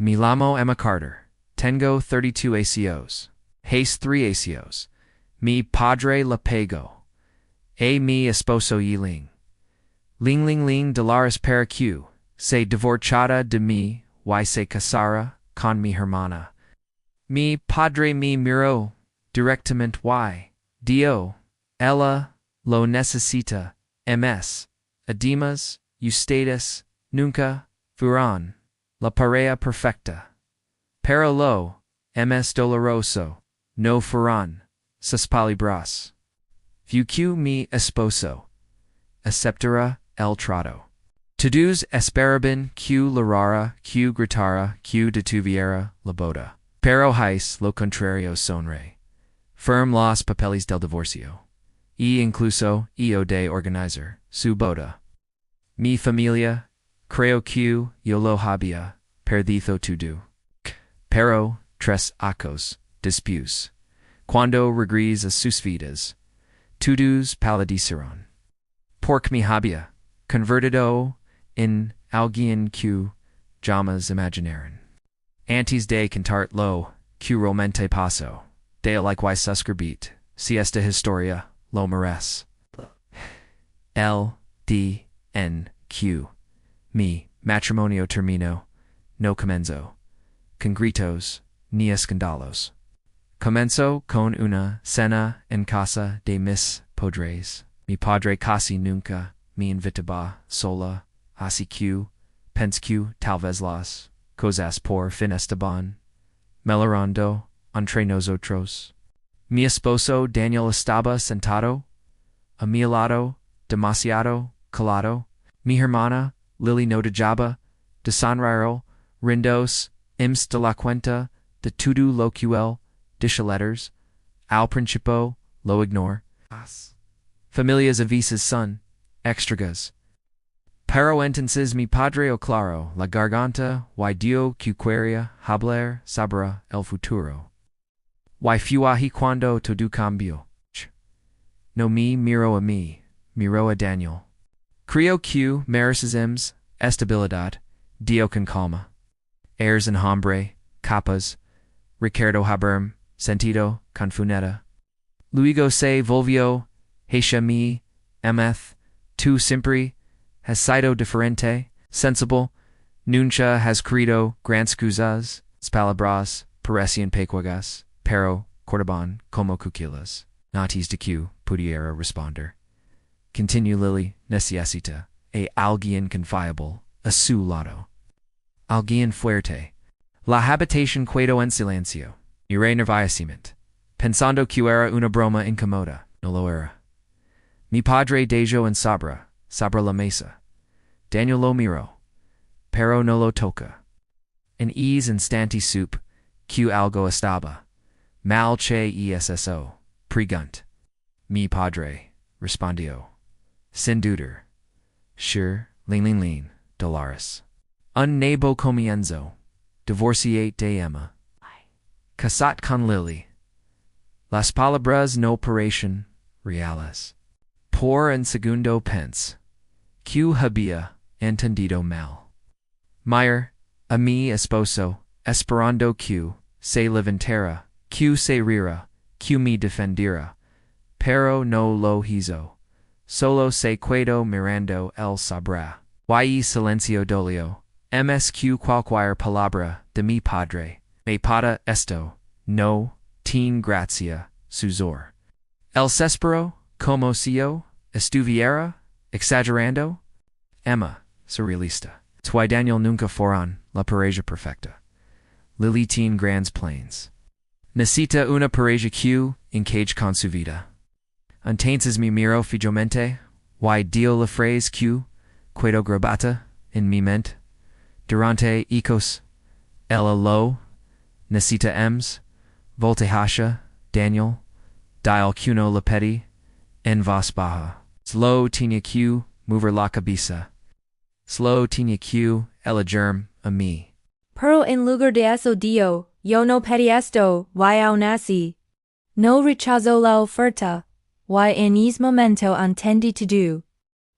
Mi llamo Emma Carter. Tengo 32 ACOs. Hace 3 ACOs. Mi Padre Le Pagó. Mi Esposo y Ling. Ling Dolores para Q. Se divorciada de mí, y se casara con mi hermana. Mi padre me miró directamente y dio. Ella lo necesita. Ms. Además, ustedes nunca fueron la pareja perfecta. Pero lo ms doloroso no fueron sus palabras. Q mi esposo aceptará el trato. Todos esperaban Q lograra, Q gritara, Q detuviera la boda. Pero hice lo contrario sonre. Firm los papeles del divorcio. Incluso yo de organizar su boda. Mi familia, creo que yo lo había perdido todo. Pero tres acos después, cuando regresé a sus vidas, todos palidecieron. Porque me había convertido en alguien que jamás imaginaron. Antes de cantar lo que realmente pasó, de likewise suscribit, si esta historia lo merece. Q. Mi matrimonio terminó, no comenzó. Con gritos, ni escándalos. Comenzó con una cena en casa de mis padres. Mi padre casi nunca me invitaba sola, así que pensé que tal vez las cosas por fin estaban mejorando entre nosotros. Mi esposo Daniel estaba sentado a mi lado, demasiado calado. Mi hermana Lily no dejaba de sonreír, rindos de la cuenta de todo lo que él dice letters. Al principio lo ignore. Familias a veces son extragas. Pero entonces mi padre claro la garganta y dio que quería hablar sobre el futuro. Y fue ahí cuando todo cambió. No me miró a mí, miró a Daniel. Creo que merecemos estabilidad, dio con calma. Airs en hombre, capas, Ricardo haberme sentido con funeta. Luego se volvió hacia mí, tú siempre has sido diferente, sensible, nunca has querido grandes cosas, palabras parecían pequeñas, pero cortaban como cuchillas. Natis de que pudiera responder. Continue Lily, necesita alguien confiable a su lado. Alguien fuerte. La habitación quedó en silencio. Miré nerviosamente, pensando que era una broma incómoda. No lo era. Mi padre dejó en sobre la mesa. Daniel lo miró, pero no lo toca. En ese instante supe que algo estaba mal che eso. Pregunt. Mi padre respondió. Sin dudar. Sure, Ling, Dolores. Un nuevo comienzo. Divorcié de Emma. Casat con Lily. Las palabras no parecen reales. Por un segundo pensé que había entendido mal. Mayer, a mi esposo, esperando que se levantara, que se riera, que me defendiera, pero no lo hizo. Solo se quedó mirando el sobre. Y silencio dolió. Que cualquier palabra de mi padre me para esto no tiene gracia suzor. El cespero, como si yo estuviera exagerando. Emma, surrealista. Twy Daniel nunca fueron la pareja perfecta. Lily tiene grandes planes. Necesita una pareja que encage con su vida. Entonces me miro fijamente, y dio la frase que quedó grabada en mi mente. Durante ecos, ella lo necesitamos, voltejacha, Daniel, dial que no le pedí, en voz baja. Slo tenía que mover la cabeza. Slo tenía que elegirme a mí. Pero en lugar de eso dio, yo no pedí esto, y aún así. No rechazó la oferta, y en ese momento entendí todo.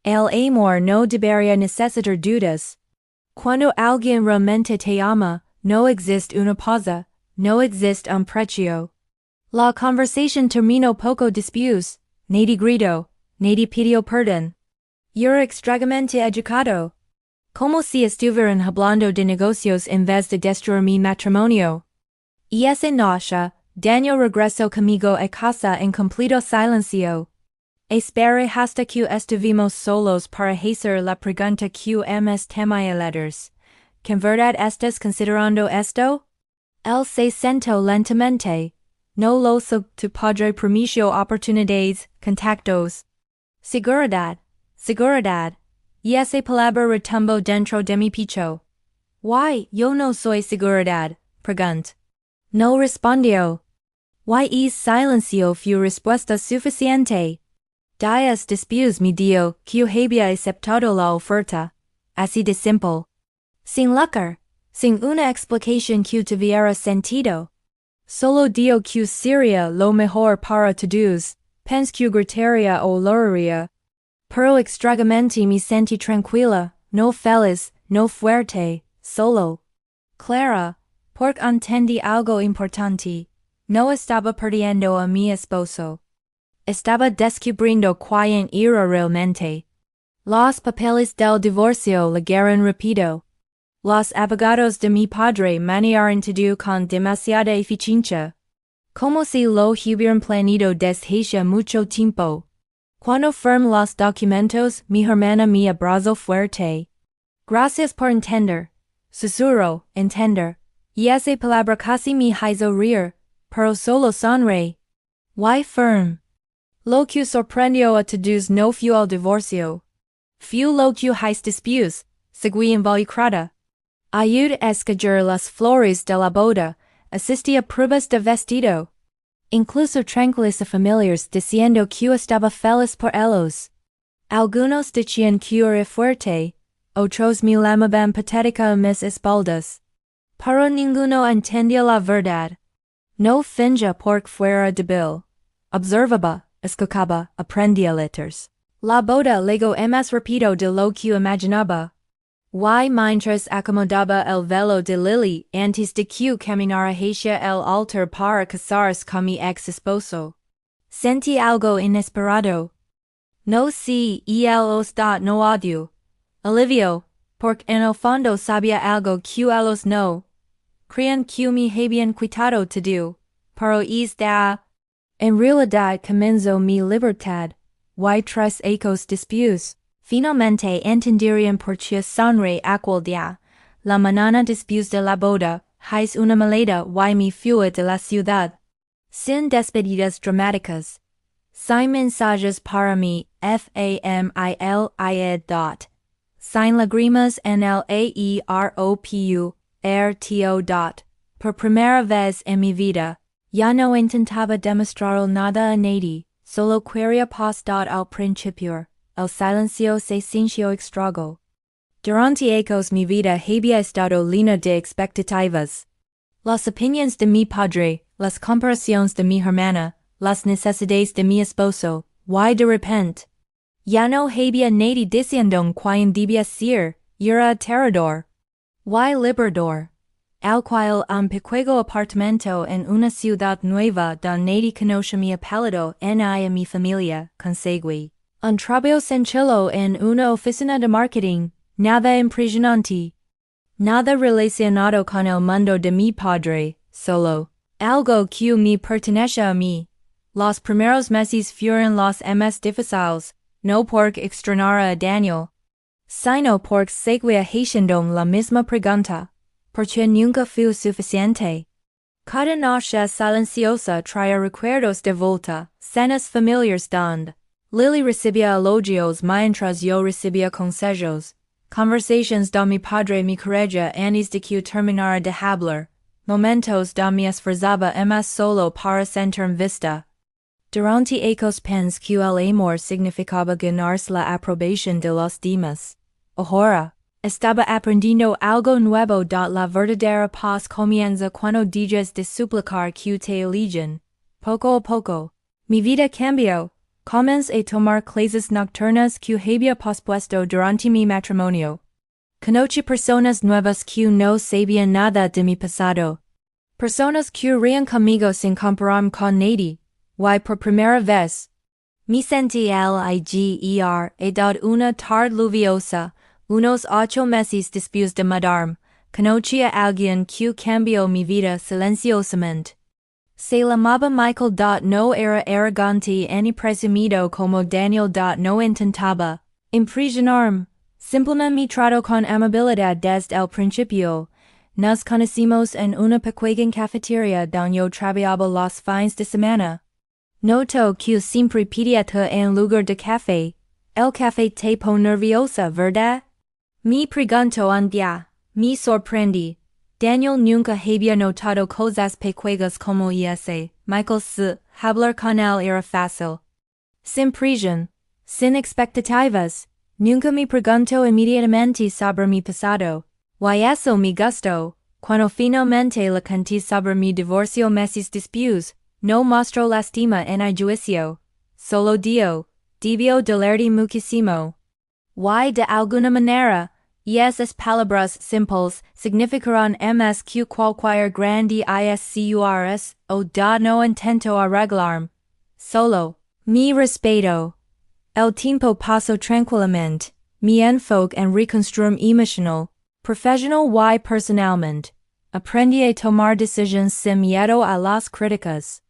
El amor no debería necesitar dudas. Cuando alguien realmente te ama, no existe una pausa, no existe un precio. La conversación terminó poco después, nadie gritó, nadie pidió perdón. Era extremadamente educado. Como si estuvieran hablando de negocios en vez de destruir mi matrimonio. Y esa noche, Daniel regresó conmigo a casa en completo silencio. Esperé hasta que estuvimos solos para hacer la pregunta que hemos temido letters. ¿En verdad estás considerando esto? Él se sentó lentamente. No lo sé, tu padre prometió oportunidades, contactos. Seguridad. Y esa palabra retumbó dentro de mi pecho. Why, yo no soy seguridad, preguntó. No respondió. Why es silencio fue respuesta suficiente. Días después me dijo que había aceptado la oferta. Así de simple. Sin lucro, sin una explicación que tuviera sentido. Solo dijo que sería lo mejor para todos, pensé que gritaría o lloraría. Pero extrañamente me sentí tranquila, no feliz, no fuerte, solo. Clara, porque entendí algo importante. No estaba perdiendo a mi esposo. Estaba descubriendo quién era realmente. Los papeles del divorcio llegaron rápido. Los abogados de mi padre manejaron todo con demasiada eficiencia. Como si lo hubieran planeado desde hace mucho tiempo. Cuando firmé los documentos, mi hermana me abrazó fuerte. Gracias por entender. Susurró, entender. Y esa palabra casi me hizo reír, pero solo sonreí. Why firm? Lo que sorprendió a todos no fue el divorcio. Fue lo que hice después, seguí involucrada. Ayudé a escoger las flores de la boda, asistí a pruebas de vestido. Incluso tranquilizé familiares diciendo que estaba feliz por ellos. Algunos decían que era fuerte, otros me llamaban patética a mis espaldas. Pero ninguno entendía la verdad. No fingía porque fuera débil. Observaba, escuchaba, aprendía letras. La boda llegó más rápido de lo que imaginaba. Y mientras acomodaba el velo de Lily antes de que caminara hacia el altar para casarse con mi ex esposo. Sentí algo inesperado. No sé y él os da no odio. Alivio, porque en el fondo sabía algo que ellos no. Creían que me habían quitado todo, pero es da. En realidad comenzó mi libertad. Y tres ecos después. Finalmente entenderían por qué sonreí aquel día. La mañana después de la boda, hice una maleta y me fui de la ciudad. Sin despedidas dramáticas. Sin mensajes para mi familia. Sin lágrimas en el aeropuerto. Por primera vez en mi vida, ya no intentaba demostrar nada a nadie, solo quería paz. Al principio. El silencio se sintió extraño. Durante ecos mi vida había estado llena de expectativas. Las opiniones de mi padre, las comparaciones de mi hermana, las necesidades de mi esposo, y de repente. Ya no había nadie diciendo quién debía ser, era aterrador. Y liberador. Al cual un pequeño apartamento en una ciudad nueva donde nadie conoce mi apellido ni a mi familia, conseguí. Un trabajo sencillo en una oficina de marketing, nada impresionante. Nada relacionado con el mundo de mi padre, solo algo que me pertenece a mí. Los primeros meses fueron los más difíciles, no porque extrañara a Daniel, sino porque seguía haciendo la misma pregunta, porque nunca fue suficiente. Cada noche silenciosa traía recuerdos de vuelta, cenas familiares donde Lily recibía elogios mientras yo recibía consejos, conversations donde mi padre me corregía antes de que terminara de hablar, momentos donde me esforzaba más solo para sentir vista. Durante ecos pensé que el amor significaba ganarse la aprobación de los demás. Ahora, estaba aprendiendo algo nuevo. La verdadera paz comienza cuando dejas de suplicar que te elijan. Poco a poco, mi vida cambió. Comencé a tomar clases nocturnas que había pospuesto durante mi matrimonio. Conocí personas nuevas que no sabían nada de mi pasado. Personas que rían conmigo sin compararme con nadie. Y por primera vez. Me sentí liger una tarde lluviosa, unos 8 meses después de mudarme. Conocí a alguien que cambió mi vida silenciosamente. Se llamaba Michael. No era arrogante ni presumido como Daniel. No intentaba impresionarme. Simplemente me trató con amabilidad desde el principio. Nos conocimos en una pequeña cafetería donde yo trabajaba los fines de semana. Noto que siempre pedía té en lugar de café. El café te pone nerviosa, ¿verdad? Me preguntó un día. Me sorprendí. Daniel nunca había notado cosas pequeñas como ese. Michael hablar con él era fácil. Sin presión. Sin expectativas. Nunca me preguntó inmediatamente sobre mi pasado. Y eso me gustó. Cuando finalmente le conté sobre mi divorcio meses después, no mostró lástima en el juicio. Solo debió dolerte muchísimo. Y de alguna manera, esas palabras simples significaron más que cualquier grande escurs o no intento arreglarme. Solo, me respeto. El tiempo pasó tranquilamente. Mi enfoque en reconstruirme emocional, profesional y personalmente. Aprendí a tomar decisiones sin miedo a las críticas.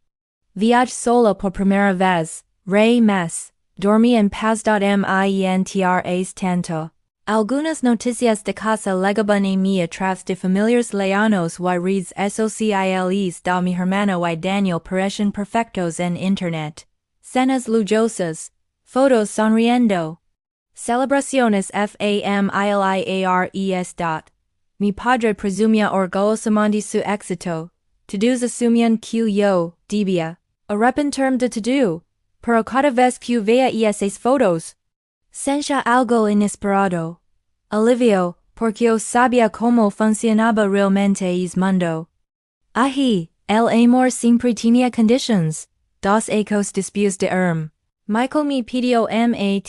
Viajé solo por primera vez, mes. Dormí en paz. Mientras tanto. Algunas noticias de casa llegaban a mí a través de familiares lejanos y redes sociales de mi hermana y Daniel parecen perfectos en internet. Cenas lujosas. Fotos sonriendo. Celebraciones familiares. Mi padre presumía orgullosamente su éxito. Todos asumían que yo debía arrepentirme de todo. Pero cada vez que veía esas fotos, sentía algo inesperado. Alivio, porque yo sabía cómo funcionaba realmente el mundo. Ahí, el amor siempre tenía conditions. 2 ecos después de Michael me pidió matrimonio.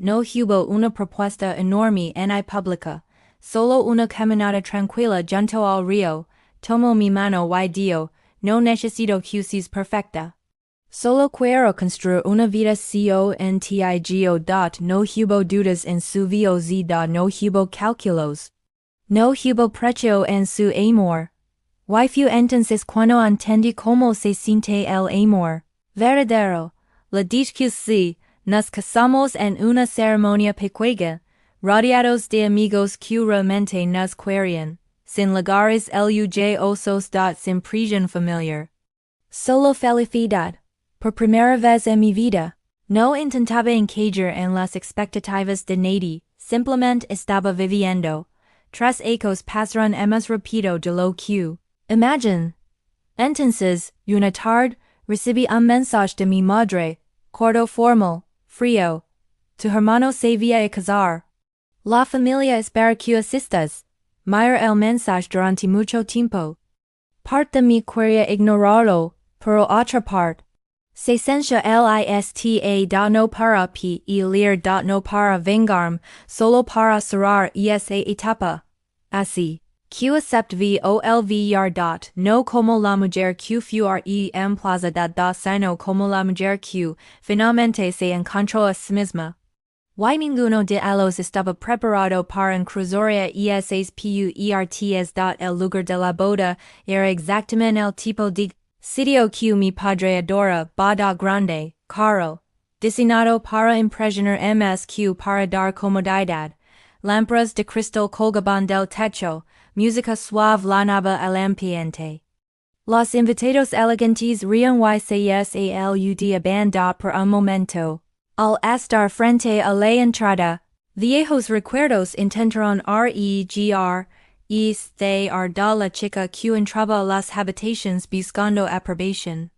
No hubo una propuesta enorme ni pública. Solo una caminata tranquila junto al río. Tomó mi mano y dijo, no necesito justicia perfecta. Solo quiero construir una vida contigo. No hubo dudas en su vida. No hubo cálculos. No hubo precio en su amor. Y fue entonces cuando entendí cómo se siente el amor verdadero. Le dije que sí, nos casamos en una ceremonia pequeña, rodeados de amigos que realmente nos querían, sin lugares lujosos. Sin presión familiar. Solo felicidad. Por primera vez en mi vida, no intentaba encajar en las expectativas de nadie, simplemente estaba viviendo. 3 ecos pasaron más rápido de lo que imagine. Entonces, una tarde, recibí un mensaje de mi madre, corto, formal, frío. Tu hermano se va a casar. La familia espera que asistas. Mira el mensaje durante mucho tiempo. Parte de mí quería ignorarlo, pero otra parte se sentía lista. No para pelear. No para vengarme, solo para cerrar esa etapa. Así. Que acepté volver. No como la mujer que fue emplazada. Sino como la mujer que finalmente se encontró a sí misma. Y ninguno de ellos estaba preparado para cruzar esas puertas. El lugar de la boda era exactamente el tipo de sitio que mi padre adora. Boda grande, caro, diseñado para impresionar más que para dar comodidad. Lámparas de cristal colgaban del techo. Música suave lanaba al ambiente. Los invitados elegantes rían y se saludían por un momento. Al estar frente a la entrada, viejos recuerdos intentaron regresar de la chica que entraba a las habitaciones buscando aprobación.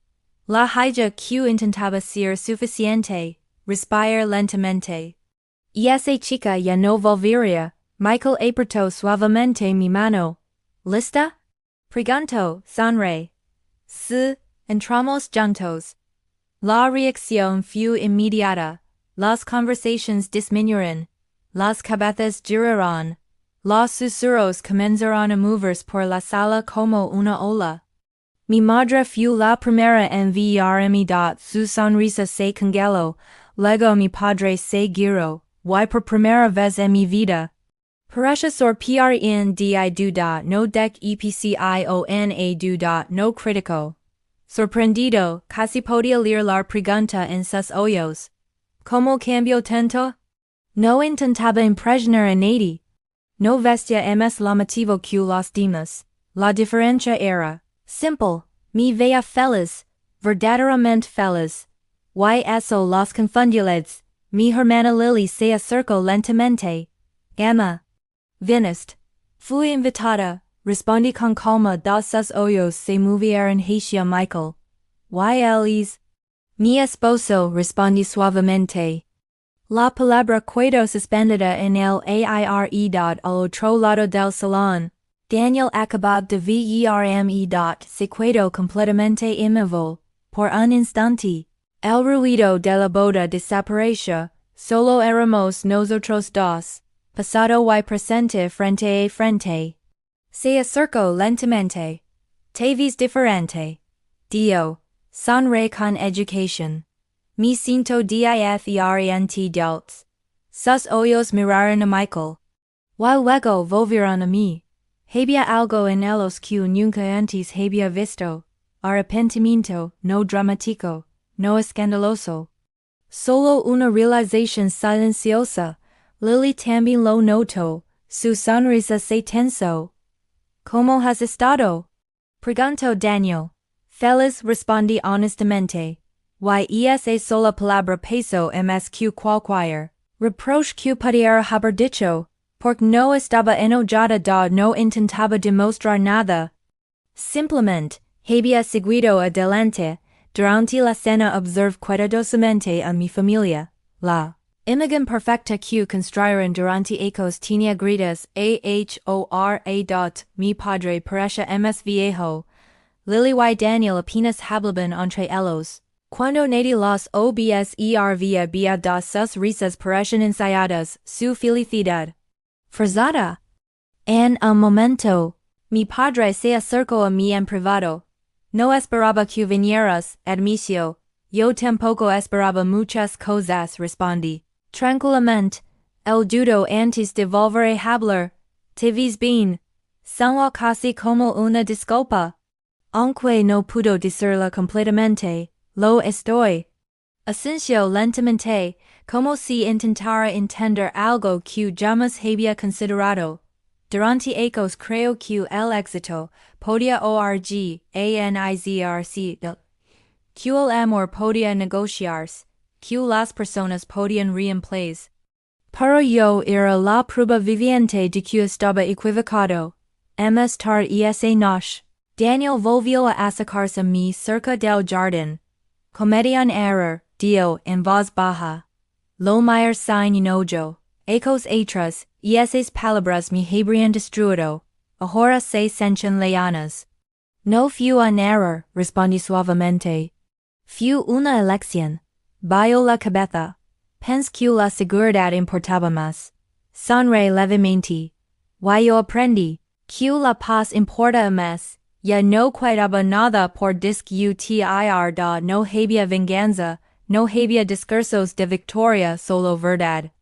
La hija que intentaba ser suficiente, respirar lentamente. Y esa chica ya no volvería. Michael apretó suavemente mi mano. ¿Lista? Preguntó, sonre. Sí, entramos juntos. La reacción fue inmediata. Las conversaciones disminuyeron. las cabezas giraron, los susurros comenzaron a moverse por la sala como una ola. Mi madre fue la primera en verme su sonrisa se congeló, luego mi padre se giró, y por primera vez en mi vida. Parecia sorprendida duda no dec epciona duda no critico. Sorprendido, casi podía leer la pregunta en sus ojos. ¿Cómo cambió tanto? No intentaba impresionar a nadie. No vestía más llamativo que los demás. La diferencia era simple, me veía feliz, verdaderamente feliz. Y eso los confundiles, mi hermana Lily se acercó lentamente. Emma. Viniste. Fui invitada, respondí con calma dos sus ojos se movieron hacia Michael. Y él mi esposo, respondí suavemente. La palabra quedó suspendida en el aire al otro lado del salón. Daniel acababa de verme se quedó completamente inmóvil, por un instante. El ruido de la boda desapareció, solo éramos nosotros dos, pasado y presente frente a frente. Se acercó lentamente. Te ves diferente. Dio, sonreí con educación. Me siento diferente dels. Sus ojos miraron a Michael. Y luego volvieron a mí. Había algo en ellos que nunca antes había visto. Arrepentimiento, no dramático, no escandaloso. Solo una realización silenciosa. Lily también lo notó, su sonrisa se tensó. ¿Cómo has estado? Preguntó Daniel. Feliz, respondí honestamente. Y esa sola palabra pesó más que cualquier reproche que pudiera haber dicho, porque no estaba enojada no intentaba demostrar nada. Simplemente, había seguido adelante, durante la cena observé cuidadosamente a mi familia, la imagen perfecta que construyeron durante ecos tenía gritas mi padre parecía más viejo. Lily y Daniel apenas hablaban entre ellos. Cuando nadie los observía das sus risas parecían ensayadas, su felicidad forzada. En un momento, mi padre se acercó a mí en privado. No esperaba que vinieras, admitió. Yo tampoco esperaba muchas cosas, respondí. Tranquilamente, el dudo antes de volver a hablar. Te ves bien. Sonó casi como una disculpa. Aunque no pudo decirlo completamente, lo estoy. Asintió lentamente, como si intentara entender algo que jamás había considerado. Durante ecos creo que el éxito podía organizarse, que el amor podía negociarse, que las personas podían reemplearse. Pero yo era la prueba viviente de que estaba equivocado. Más tarde esa noche, Daniel volvió a acercarse a mí cerca del jardín. Cometí un error, dijo en voz baja. Lo mayor sin enojo. Ecos atrás, y esas palabras me habrían destruido. Ahora se sienten lejanas. No fue un error, respondí suavemente. Fue una elección. Bajó la cabeza. Pensé que la seguridad importaba más. Sonreí levemente. Y yo aprendí que la paz importa más. Ya no quedaba nada por discutir no había venganza, no había discursos de victoria, solo verdad.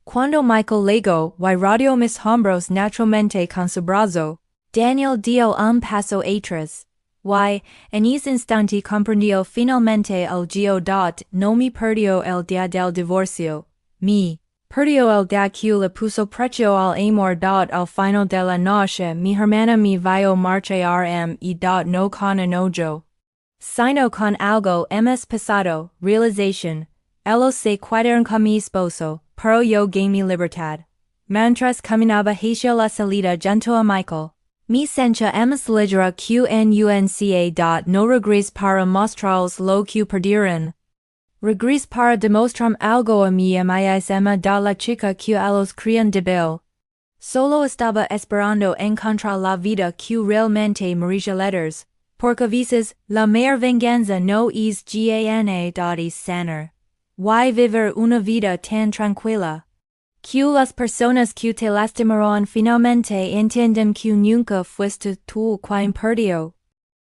Cuando Michael legó y rodeó mis hombros naturalmente con su brazo, Daniel dio un paso atrás. Y, en ese instante comprendió finalmente el geodot no me perdió el día del divorcio. Me perdió el día que le puso precio al amor dot al final de la noche mi hermana me vio marchar y dot no con enojo, sino con algo más pesado, realización. Ellos se quedaron con mi esposo, pero yo gané mi libertad. Mientras caminaba hacia la salida junto a Michael, me sentía más ligera que nunca no regreso para mostrarles lo que perdieron. Regreso para demostrar algo a mi misma da la chica que a los creían débil. Solo estaba esperando encontrar la vida que realmente merecía letters, porque a veces la mayor venganza no es gana de sanar. Y vivir una vida tan tranquila. Que las personas que te lastimaron finalmente entienden que nunca fuiste tú quien perdió.